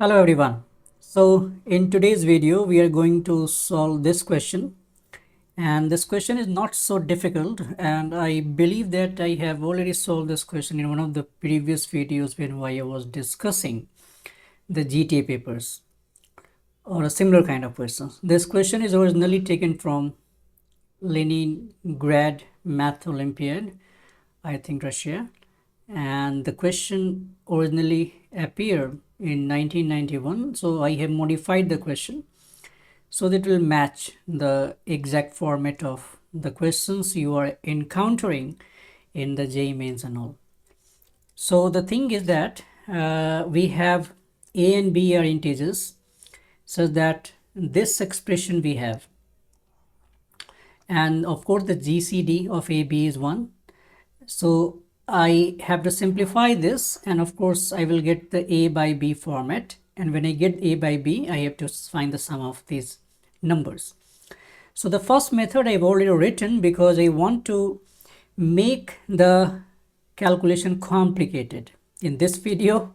Hello everyone. So in today's video we are going to solve this question, and this question is not so difficult, and I believe that I have already solved this question in one of the previous videos when I was discussing the GTA papers or a similar kind of question. This question is originally taken from Leningrad Math Olympiad, I think Russia, and the question originally appeared in 1991, so I have modified the question so that it will match the exact format of the questions you are encountering in the JEE mains and all. So the thing is that we have a and b are integers, such that this expression we have, and of course the GCD of AB is 1. So I have to simplify this, and of course I will get the a by b format, and when I get a by b I have to find the sum of these numbers. So the first method I've already written because I want to make the calculation complicated. In this video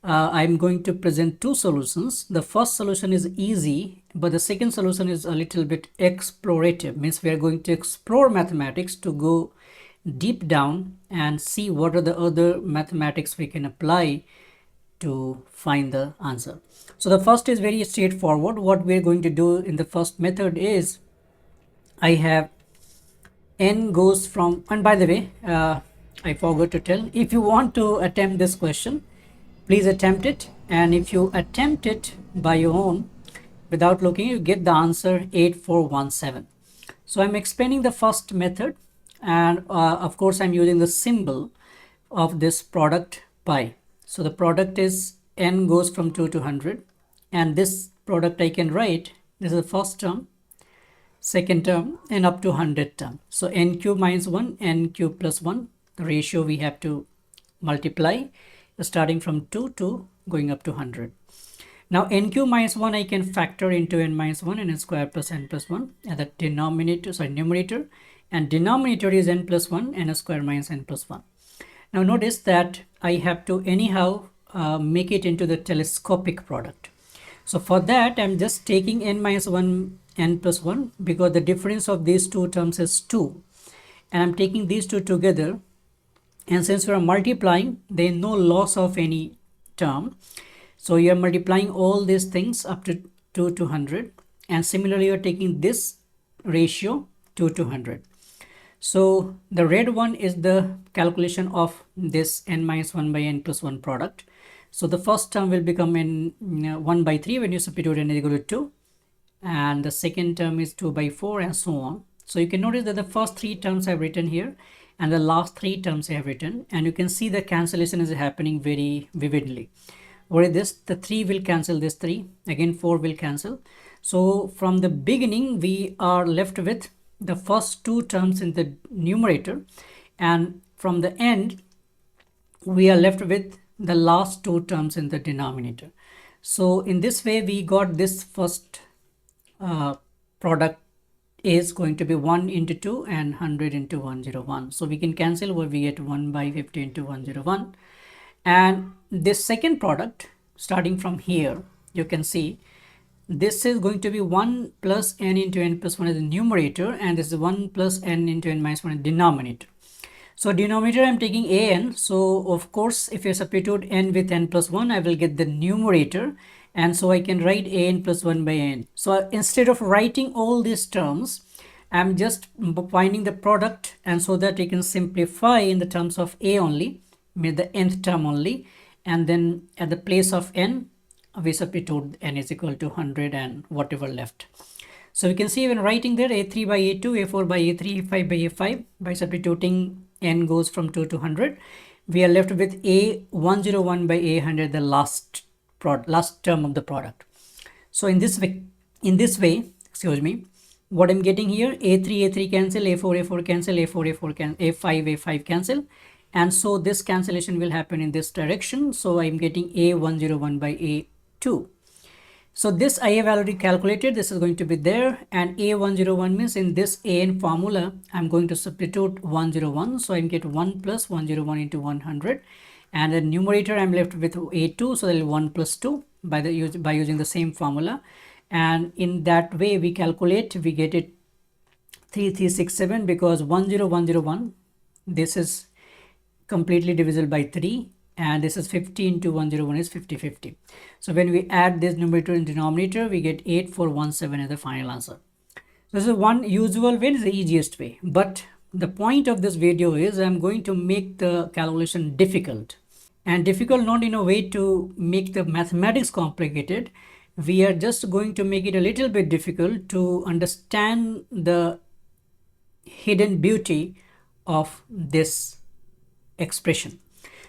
I'm going to present two solutions. The first solution is easy, but the second solution is a little bit explorative, means we are going to explore mathematics to go deep down and see what are the other mathematics we can apply to find the answer. So the first is very straightforward. What we're going to do in the first method is I have n goes from, and by the way I forgot to tell, if you want to attempt this question, please attempt it, and if you attempt it by your own without looking, you get the answer 8417. So I'm explaining the first method, and of course I'm using the symbol of this product pi. So the product is n goes from 2 to 100, and this product I can write, this is the first term, second term, and up to 100 term. So n cube minus 1, n cube plus 1, the ratio we have to multiply, starting from 2 to going up to 100. Now n cube minus 1 I can factor into n minus 1 and n square plus n plus 1 at the denominator, sorry, numerator, and denominator is n plus 1 and n square minus n plus 1. Now notice that I have to anyhow make it into the telescopic product. So for that I'm just taking n minus 1 n plus 1 because the difference of these two terms is 2, and I'm taking these two together, and since we are multiplying, there is no loss of any term, so you are multiplying all these things up to 2 to 100, and similarly you are taking this ratio 2 to 100. So the red one is the calculation of this n minus 1 by n plus 1 product. So the first term will become n 1 by 3 when you substitute n is equal to 2, and the second term is 2 by 4, and so on. So you can notice that the first three terms I have written here and the last three terms I have written, and you can see the cancellation is happening very vividly. What is this? The 3 will cancel this 3, again 4 will cancel. So from the beginning we are left with the first two terms in the numerator, and from the end we are left with the last two terms in the denominator. So in this way we got this first product is going to be 1 into 2 and 100 into 101. So we can cancel where we get 1 by 50 into 101. And this second product, starting from here, you can see this is going to be 1 plus n into n plus 1 as the numerator, and this is 1 plus n into n minus 1 as the denominator. So denominator I'm taking an, so of course if I substitute n with n plus 1 I will get the numerator, and so I can write an plus 1 by n. So instead of writing all these terms, I'm just finding the product, and so that I can simplify in the terms of a only, with the nth term only, and then at the place of n we substitute n is equal to 100 and whatever left. So we can see when writing there a3 by a2, a4 by a3, a5 by a5, by substituting n goes from 2 to 100, we are left with a101 by a100, the last term of the product. So in this way, excuse me, what I'm getting here, a3 cancel, a4 cancel, a4 cancel, a5 cancel, and so this cancellation will happen in this direction. So I'm getting a101 by a2. So this I have already calculated, this is going to be there, and a101 means in this an formula I'm going to substitute 101, so I get 1 plus 101 into 100, and the numerator I'm left with a2, so there will be 1 plus 2 by using the same formula, and in that way we calculate, we get it 3367 because 10101, this is completely divisible by 3, and this is 50 into 101 is 50. So when we add this numerator and denominator, we get 8417 as the final answer. This is one usual way, is the easiest way, but the point of this video is I'm going to make the calculation difficult, and difficult not in a way to make the mathematics complicated. We are just going to make it a little bit difficult to understand the hidden beauty of this expression.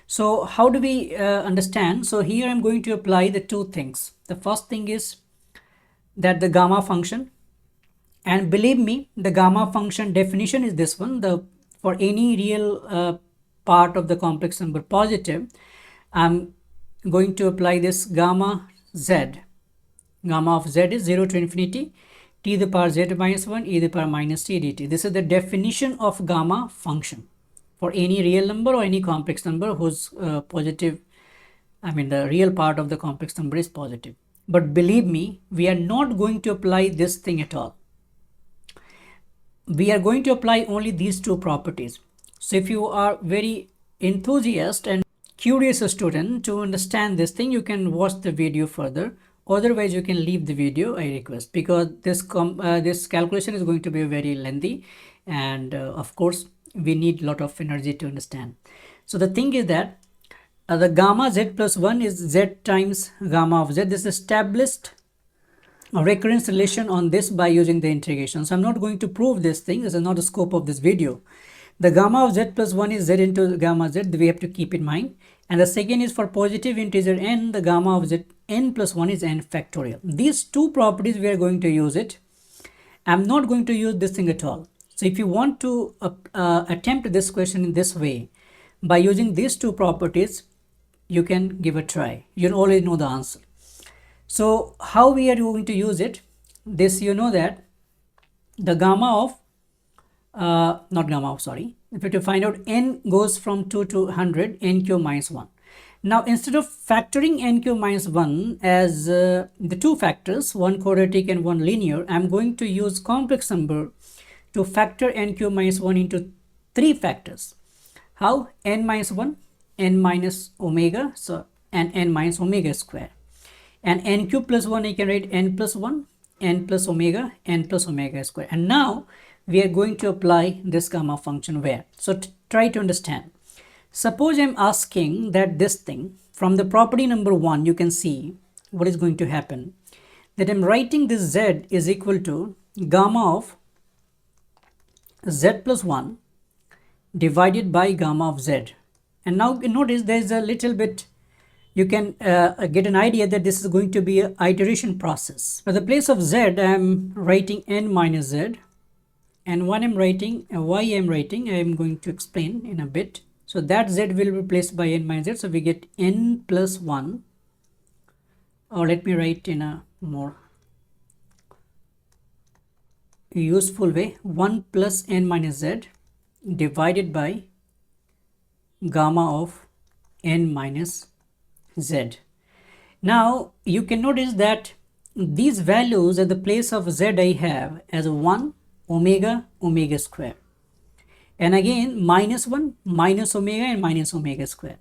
So how do we understand? So here I'm going to apply the two things. The first thing is that the gamma function, and believe me, the gamma function definition is this one. For any real part of the complex number positive, I'm going to apply this gamma z. Gamma of z is 0 to infinity, t to the power z minus 1, e to the power minus t dt. This is the definition of gamma function for any real number or any complex number whose positive, the real part of the complex number is positive. But believe me, we are not going to apply this thing at all. We are going to apply only these two properties. So if you are very enthusiastic and curious student to understand this thing, you can watch the video further. Otherwise, you can leave the video, I request, because this calculation is going to be very lengthy, and of course, we need a lot of energy to understand. So the thing is that the gamma z plus 1 is z times gamma of z. This established a recurrence relation on this by using the integration. So I'm not going to prove this thing. This is not the scope of this video. The gamma of z plus 1 is z into gamma z. We have to keep in mind. And the second is for positive integer n, the gamma of z n plus 1 is n factorial. These two properties we are going to use it. I'm not going to use this thing at all. So if you want to attempt this question in this way, by using these two properties, you can give a try. You already know the answer. So how we are going to use it? This, you know that the gamma of, if you to find out n goes from 2 to 100, n cube minus 1. Now instead of factoring n cube minus 1 as the two factors, one quadratic and one linear, I'm going to use complex number to factor n cube minus 1 into three factors. How? N minus 1, n minus omega, so and n minus omega square. And n cube plus 1, I can write n plus 1, n plus omega, n plus omega square. And now we are going to apply this gamma function where? So try to understand. Suppose I'm asking that this thing, from the property number 1, you can see what is going to happen. That I'm writing this z is equal to gamma of z plus 1 divided by gamma of z. And now notice there is a little bit, you can get an idea that this is going to be an iteration process. For the place of z, I am writing n minus z, and when I'm writing y, I'm writing, I am going to explain in a bit. So that z will be replaced by n minus z, so we get n plus 1, or let me write in a more useful way, 1 plus n minus z divided by gamma of n minus z. Now you can notice that these values at the place of z I have as 1 omega omega square, and again minus 1 minus omega and minus omega square.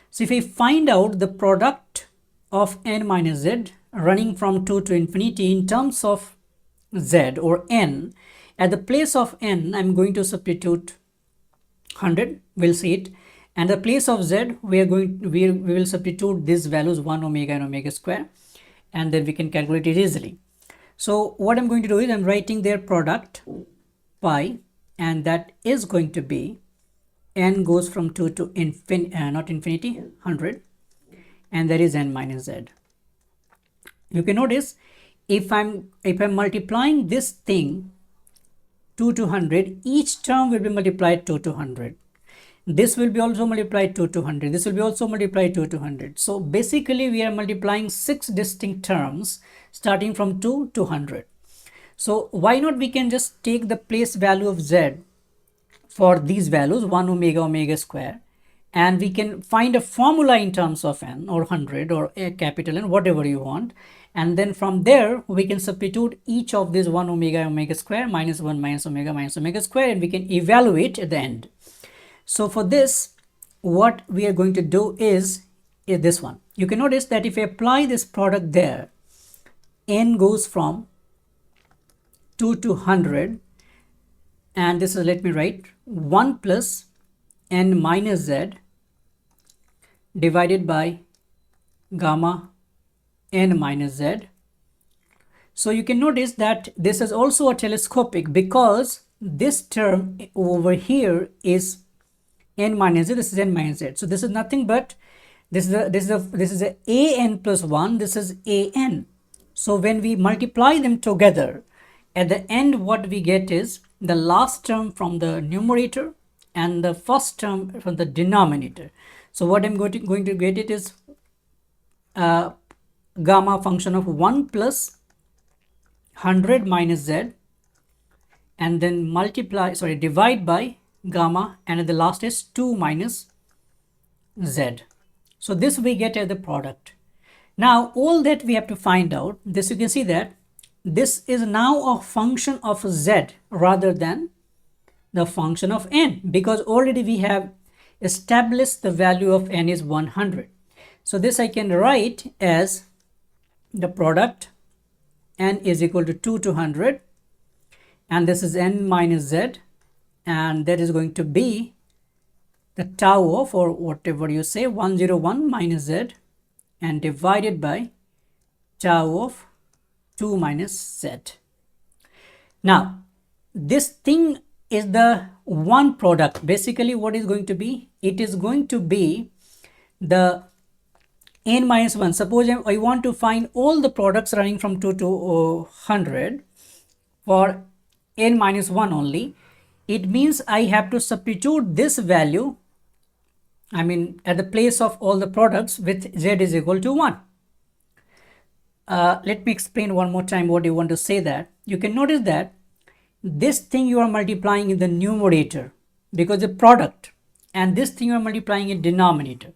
So if I find out the product of n minus z running from 2 to infinity in terms of z or n, at the place of n I'm going to substitute 100, we'll see it, and the place of z we will substitute these values 1 omega and omega square, and then we can calculate it easily. So what I'm going to do is I'm writing their product pi, and that is going to be n goes from 2 to not infinity, 100, and that is n minus z. You can notice if I'm multiplying this thing 2 to 100, each term will be multiplied 2 to 100. This will be also multiplied 2 to 100. This will be also multiplied 2 to 100. So basically we are multiplying 6 distinct terms starting from 2 to 100. So why not we can just take the place value of z for these values 1 omega omega square, and we can find a formula in terms of n or 100 or a capital N, whatever you want, and then from there we can substitute each of these 1 omega omega square minus 1 minus omega square, and we can evaluate at the end. So for this, what we are going to do is this one. You can notice that if I apply this product there, n goes from 2 to 100, and this is, let me write, 1 plus n minus z divided by gamma n minus z. So you can notice that this is also a telescopic, because this term over here is n minus z, this is n minus z. So this is nothing but this is a an plus 1, this is an. So when we multiply them together, at the end what we get is the last term from the numerator and the first term from the denominator. So what I'm going to get it is gamma function of 1 plus 100 minus z, and then divide by gamma, and at the last is 2 minus z. So this we get as the product. Now all that we have to find out, this you can see that this is now a function of z rather than the function of n, because already we have established the value of n is 100. So this I can write as the product n is equal to 2 to 100, and this is n minus z, and that is going to be the tau of, or whatever you say, 101 minus z, and divided by tau of 2 minus z. Now this thing is the one product. Basically what is going to be, it is going to be the n minus 1. Suppose I want to find all the products running from 2 to 100 for n minus 1 only. It means I have to substitute this value, I mean at the place of all the products, with z is equal to 1. Let me explain one more time what you want to say. That you can notice that this thing you are multiplying in the numerator because the product, and this thing you are multiplying in denominator.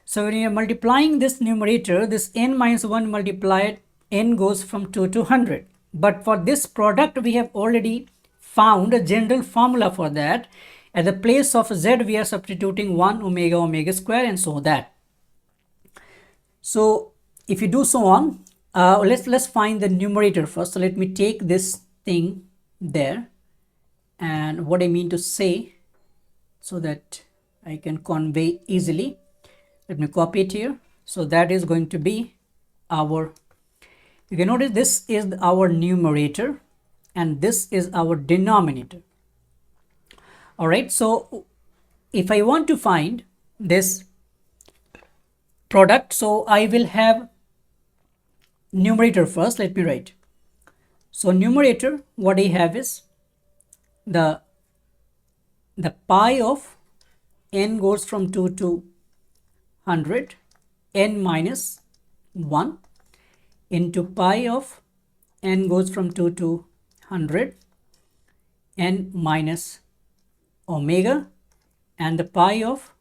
So when you are multiplying this numerator, this n minus 1 multiplied, n goes from 2 to 100. But for this product we have already found a general formula for that. At the place of z we are substituting 1 omega omega square, and so that. So if you do so on, let's find the numerator first. So let me take this thing there, and what I mean to say, so that I can convey easily, let me copy it here. So that is going to be our, you can notice this is our numerator and this is our denominator. All right, so if I want to find this product, so I will have numerator first. Let me write. So numerator, what I have is the pi of n goes from 2 to 100, n minus 1 into pi of n goes from 2 to 100, n minus omega, and the pi of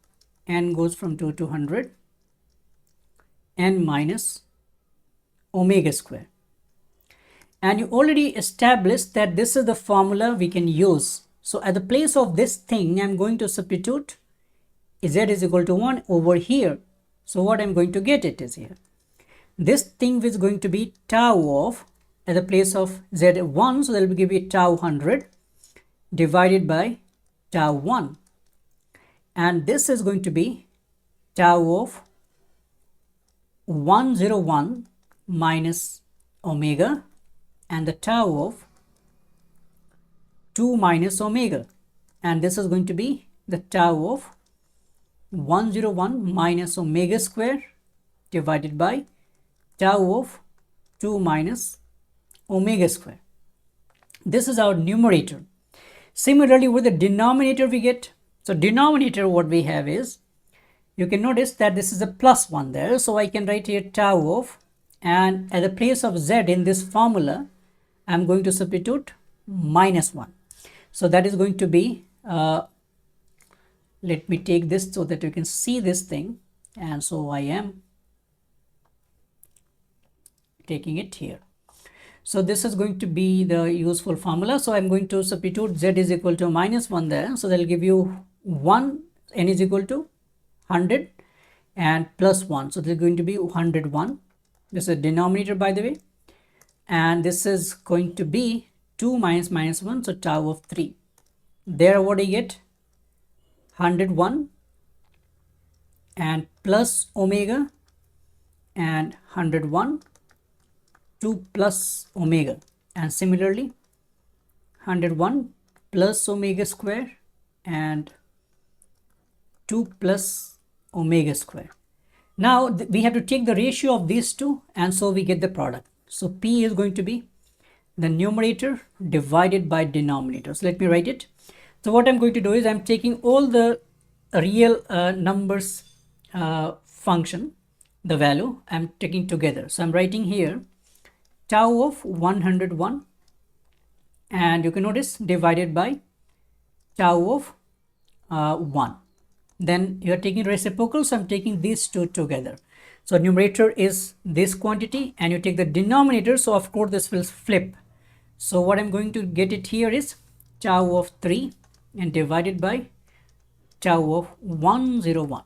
n goes from 2 to 100, n minus omega square. And you already established that this is the formula we can use. So at the place of this thing, I'm going to substitute z is equal to 1 over here. So what I'm going to get it is here. This thing is going to be tau of, at the place of z1, so that will give you tau 100 divided by tau 1. And this is going to be tau of 101 minus omega, and the tau of 2 minus omega, and this is going to be the tau of 101 minus omega square divided by tau of 2 minus omega square. This is our numerator. Similarly with the denominator we get, so denominator what we have is, you can notice that this is a plus 1 there, so I can write here tau of, and at the place of z in this formula I'm going to substitute minus 1. So that is going to be let me take this so that you can see this thing, and so I am taking it here. So this is going to be the useful formula. So I'm going to substitute z is equal to -1 there. So that'll give you 1, n is equal to 100 and plus 1. So this is going to be 101. This is a denominator, by the way. And this is going to be 2 minus -1, so tau of 3. There what I get? 101 and plus omega and 101, 2 plus omega, and similarly 101 plus omega square and 2 plus omega square. Now we have to take the ratio of these two, and so we get the product. So P is going to be the numerator divided by denominator. So let me write it. So what I'm going to do is I'm taking all the real numbers function, the value I'm taking together. So I'm writing here tau of 101, and you can notice divided by tau of 1. Then you're taking reciprocal, so I'm taking these two together. So numerator is this quantity and you take the denominator, so of course this will flip. So what I'm going to get it here is tau of 3 and divided by tau of 101.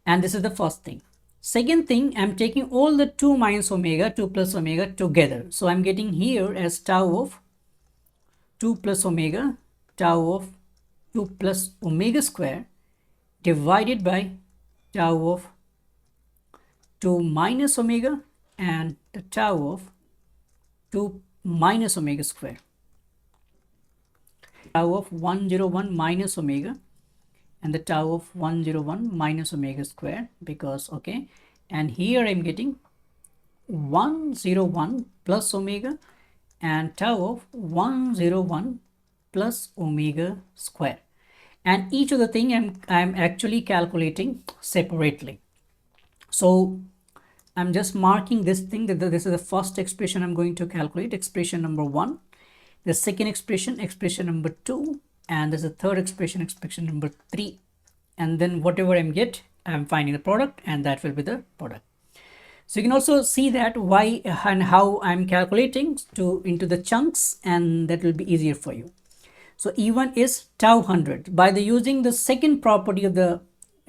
And this is the first thing. Second thing, I'm taking all the 2 minus omega, 2 plus omega together. So I'm getting here as tau of 2 plus omega, tau of 2 plus omega square divided by tau of 2 minus omega and the tau of 2 minus omega square. Tau of 101 minus omega and the tau of 101 minus omega square, because okay, and here I'm getting 101 plus omega and tau of 101 plus omega square. And each of the thing I'm actually calculating separately. So I'm just marking this thing that this is the first expression I'm going to calculate, expression number 1, the second expression, expression number 2, and there's a third expression, expression number 3, and then whatever I'm finding the product, and that will be the product. So you can also see that why and how I'm calculating into the chunks, and that will be easier for you. So E1 is tau 100. By using the second property of the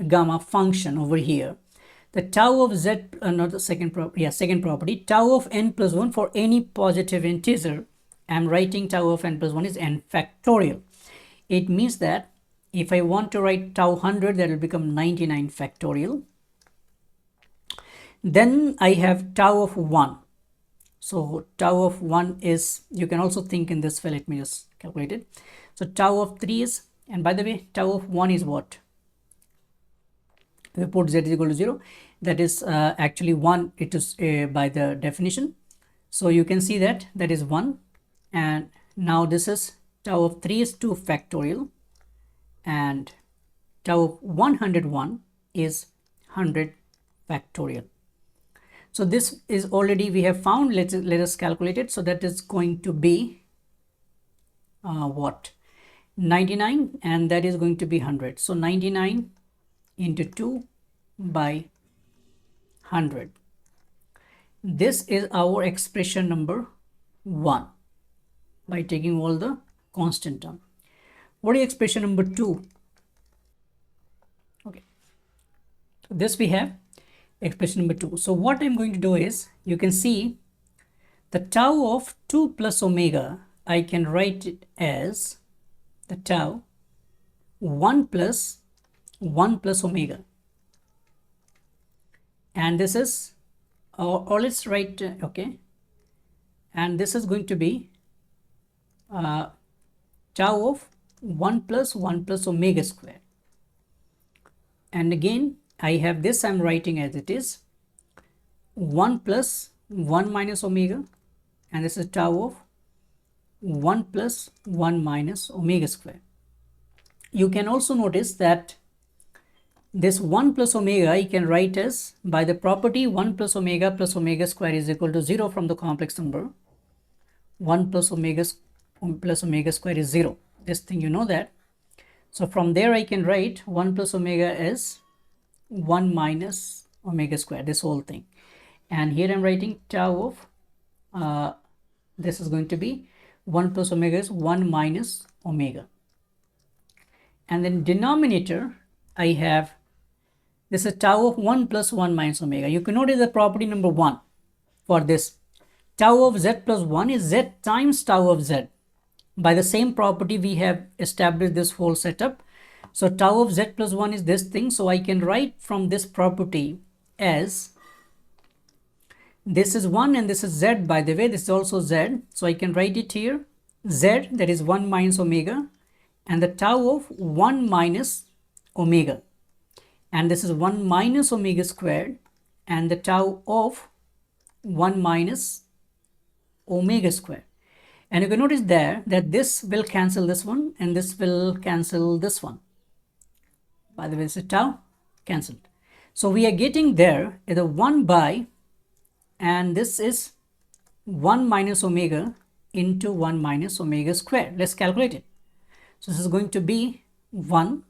gamma function over here, the tau of z, not the second property, second property, tau of n plus 1 for any positive integer, I'm writing tau of n plus 1 is n factorial. It means that if I want to write tau 100, that will become 99 factorial. Then I have tau of 1. So tau of 1 is, you can also think in this way, let me just calculate it. So tau of 3 is, and by the way, tau of 1 is what? We put z is equal to 0. That is actually 1, it is by the definition. So you can see that that is 1. And now this is tau of 3 is 2 factorial. And tau of 101 is 100 factorial. So this is already we have found. Let us calculate it. So that is going to be what? 99, and that is going to be 100. So 99 into 2 by 100. This is our expression number 1 by taking all the constant term. What is expression number 2? Okay, so this we have expression number 2. So what I'm going to do is, you can see the tau of 2 plus omega, I can write it as the tau 1 plus omega, and this is or let's write okay, and this is going to be tau of 1 plus omega square. And again I have this, I'm writing as it is 1 plus 1 minus omega, and this is tau of 1 plus 1 minus omega square. You can also notice that this 1 plus omega I can write as, by the property 1 plus omega square is equal to 0 from the complex number. 1 plus omega square is 0. This thing you know that. So from there I can write 1 plus omega is 1 minus omega square, this whole thing. And here I'm writing tau of, this is going to be 1 plus omega is 1 minus omega. And then denominator, I have, this is tau of 1 plus 1 minus omega. You can notice the property number 1 for this. Tau of z plus 1 is z times tau of z. By the same property, we have established this whole setup. So tau of z plus 1 is this thing. So I can write from this property as, this is 1 and this is z, by the way, this is also z. So I can write it here, z, that is 1 minus omega, and the tau of 1 minus omega. And this is 1 minus omega squared, and the tau of 1 minus omega squared. And you can notice there that this will cancel this one and this will cancel this one. By the way, this is tau cancelled. So we are getting there either 1 by, and this is 1 minus omega into 1 minus omega squared. Let's calculate it. So this is going to be 1,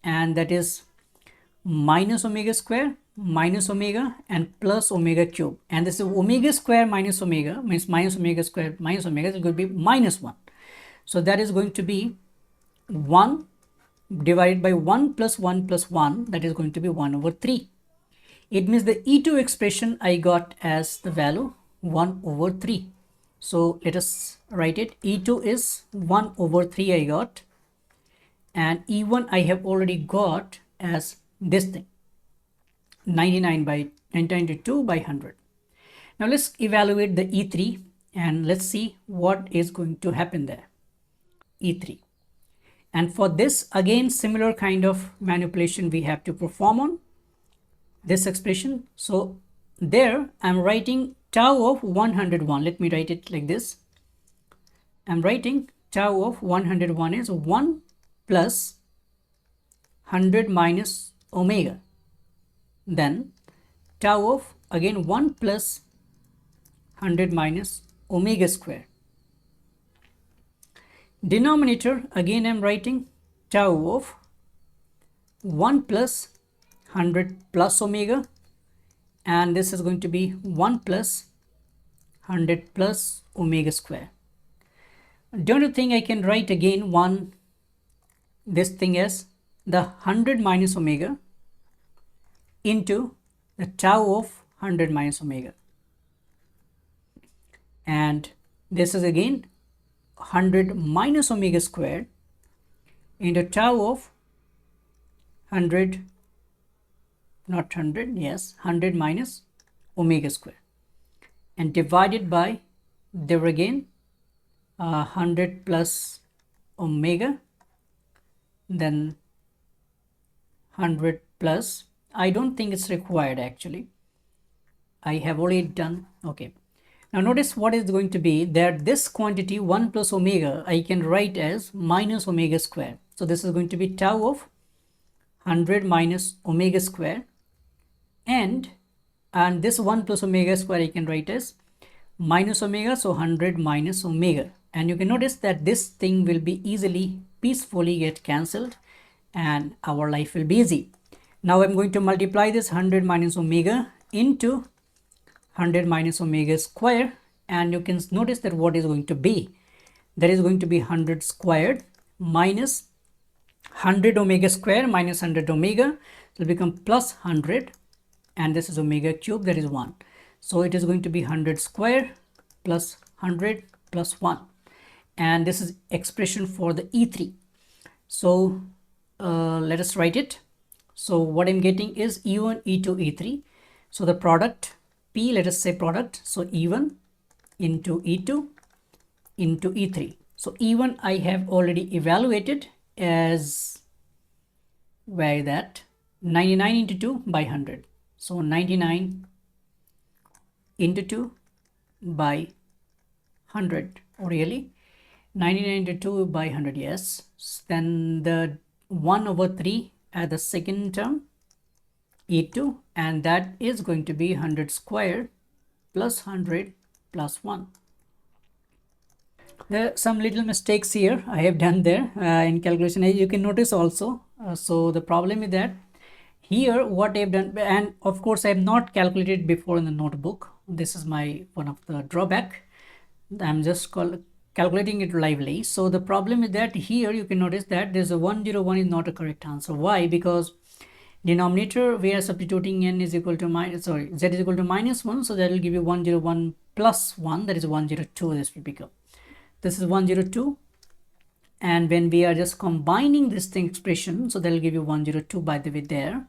and that is minus omega square minus omega and plus omega cube, and this is omega square minus omega means minus omega square minus omega is going to be minus 1. So that is going to be 1 divided by 1 plus 1 plus 1, that is going to be 1 over 3. It means the E2 expression I got as the value 1 over 3. So let us write it. E2 is 1 over 3 I got, and E1 I have already got as this thing, 992 by 100. Now let's evaluate the E3 and let's see what is going to happen there. E3. And for this, again, similar kind of manipulation we have to perform on this expression. So there I'm writing tau of 101. Let me write it like this. I'm writing tau of 101 is 1 plus 100 minus omega. Then tau of, again, 1 plus 100 minus omega square. Denominator, again I'm writing tau of 1 plus 100 plus omega, and this is going to be 1 plus 100 plus omega square. Don't you think I can write again this thing as the 100 minus omega into the tau of 100 minus omega, and this is again 100 minus omega squared into tau of 100, not 100, yes, 100 minus omega square, and divided by, there again 100 plus omega, then 100 plus, I don't think it's required actually, I have already done. Okay, now notice what is going to be that this quantity 1 plus omega I can write as minus omega square. So this is going to be tau of 100 minus omega square, and this 1 plus omega square I can write as minus omega, so 100 minus omega. And you can notice that this thing will be easily, peacefully get cancelled, and our life will be easy. Now I'm going to multiply this 100 minus omega into 100 minus omega square, and you can notice that what is going to be, that is going to be 100 squared minus 100 omega square minus 100 omega, it will become plus 100, and this is omega cube, that is 1. So it is going to be 100 square plus 100 plus 1, and this is expression for the E3. So let us write it. So what I'm getting is E1, E2, E3. So the product P, let us say product, so E1 into E2 into E3. So E1 I have already evaluated as, where is that, 99 into 2 by 100. So 99 into 2 by 100, or really 99 into 2 by 100, yes. Then the 1 over 3 at the second term, E2, and that is going to be 100 squared plus 100 plus 1. There are some little mistakes here I have done there in calculation. You can notice also. So the problem is that here what I've done, and of course I have not calculated before in the notebook. This is my one of the drawback. I'm just calculating it lively. So the problem is that here you can notice that there's a 101 is not a correct answer. Why? Because denominator we are substituting n is equal to minus, sorry, z is equal to -1, so that will give you 101 plus 1, that is 102. This will become, this is 102, and when we are just combining this thing expression, so that will give you 102 by the way there,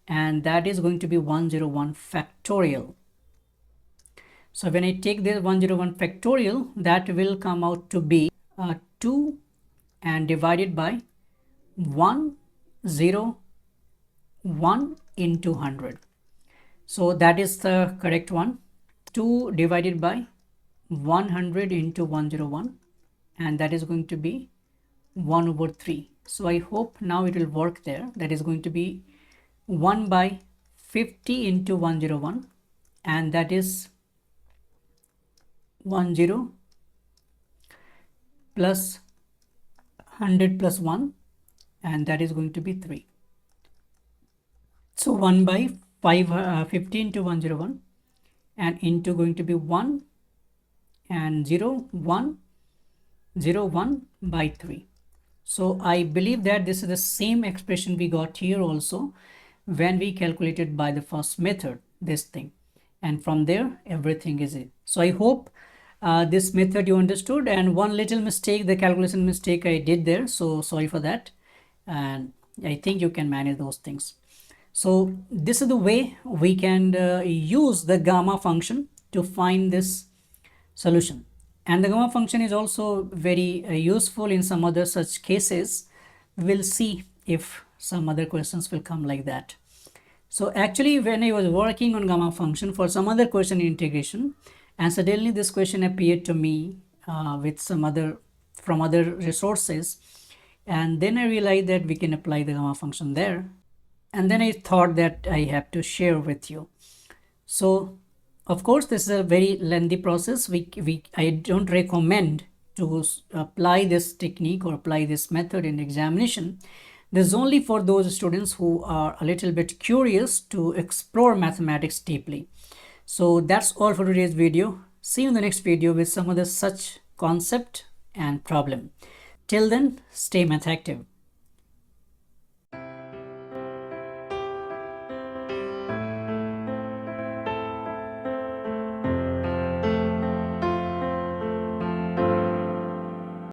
and that is going to be 101 factorial. So when I take this 101 factorial, that will come out to be 2 and divided by 101 into 100. So that is the correct one. 2 divided by 100 into 101, and that is going to be 1 over 3. So I hope now it will work there. That is going to be 1 by 50 into 101, and that is 10 plus 100 plus 1, and that is going to be 3. So 1 by 50 into 101, and into going to be 1 and 0 1 0 1 by 3. So I believe that this is the same expression we got here also when we calculated by the first method, this thing, and from there everything is it. So I hope this method you understood, and one little mistake, the calculation mistake I did there, so sorry for that, and I think you can manage those things. So this is the way we can use the gamma function to find this solution. And the gamma function is also very useful in some other such cases. We'll see if some other questions will come like that. So actually when I was working on gamma function for some other question in integration, and suddenly this question appeared to me with some other, from other resources, and then I realized that we can apply the gamma function there, and then I thought that I have to share with you. So of course this is a very lengthy process. I don't recommend to apply this technique or apply this method in examination. This is only for those students who are a little bit curious to explore mathematics deeply. So that's all for today's video. See you in the next video with some other such concept and problem. Till then, stay math active.